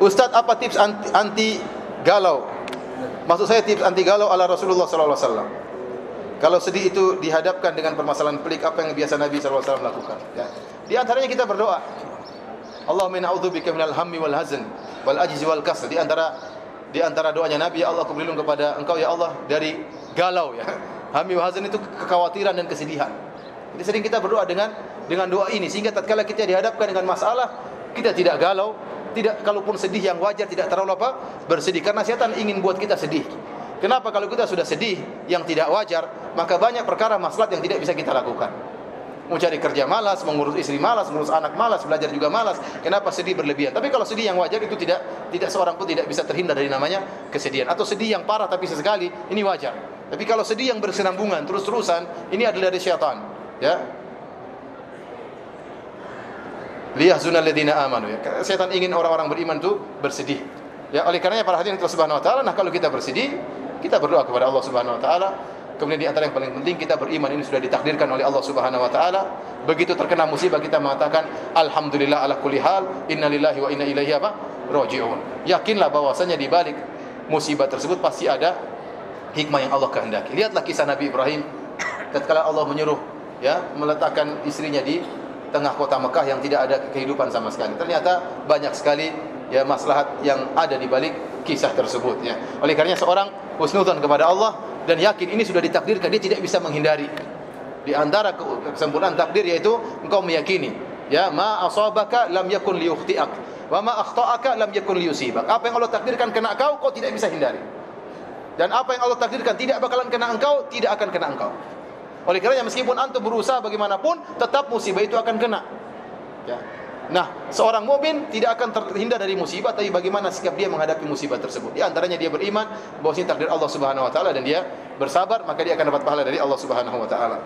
Ustaz, apa tips anti galau? Maksud saya tips anti galau ala Rasulullah sallallahu alaihi wasallam. Kalau sedih itu dihadapkan dengan permasalahan pelik, apa yang biasa Nabi sallallahu alaihi wasallam lakukan? Ya. Di antaranya kita berdoa. Allahumma na'udzubika minal hammi wal hazn wal ajzi wal kasal. Di antara doanya Nabi, ya Allah, aku berlindung kepada Engkau ya Allah dari galau ya. Hammi wal hazn itu kekhawatiran dan kesedihan. Jadi sering kita berdoa dengan doa ini sehingga tatkala kita dihadapkan dengan masalah, kita tidak galau, tidak, kalaupun sedih yang wajar tidak terlalu bersedih, karena setan ingin buat kita sedih. Kenapa? Kalau kita sudah sedih yang tidak wajar, maka banyak perkara maslahat yang tidak bisa kita lakukan. Mau cari kerja malas, mengurus istri malas, mengurus anak malas, belajar juga malas. Kenapa sedih berlebihan? Tapi kalau sedih yang wajar itu tidak seorang pun tidak bisa terhindar dari namanya kesedihan. Atau sedih yang parah tapi sesekali, ini wajar. Tapi kalau sedih yang bersenambungan terus-terusan, ini adalah dari syaitan. Ya. Liyahzunal ladzina amanu. Ya. Syaitan ingin orang-orang beriman itu bersedih. Ya, oleh karenanya para hadirin Allah Subhanahu wa taala, nah kalau kita bersedih, kita berdoa kepada Allah Subhanahu wa taala. Kemudian di antara yang paling penting, kita beriman ini sudah ditakdirkan oleh Allah Subhanahu wa taala. Begitu terkena musibah kita mengatakan alhamdulillah ala kulli hal, innalillahi wa inna ilaihi raji'un. Yakinlah bahwasanya di balik musibah tersebut pasti ada hikmah yang Allah kehendaki. Lihatlah kisah Nabi Ibrahim tatkala Allah menyuruh ya meletakkan istrinya di tengah kota Mekah yang tidak ada kehidupan sama sekali. Ternyata banyak sekali ya maslahat yang ada di balik kisah tersebut ya. Oleh karenanya seorang husnudzon kepada Allah dan yakin ini sudah ditakdirkan, dia tidak bisa menghindari. Di antara kesempurnaan takdir yaitu engkau meyakini ya ma asabaka lam yakun liyukhti'ak wa ma akhta'aka lam yakun liyusibak. Apa yang Allah takdirkan kena kau tidak bisa hindari. Dan apa yang Allah takdirkan tidak bakalan kena engkau, tidak akan kena engkau. Oleh karenanya meskipun antum berusaha bagaimanapun, tetap musibah itu akan kena. Ya. Nah, seorang mukmin tidak akan terhindar dari musibah, tapi bagaimana sikap dia menghadapi musibah tersebut. Di antaranya dia beriman bahwa ini takdir Allah Subhanahu wa taala dan dia bersabar, maka dia akan dapat pahala dari Allah Subhanahu wa taala.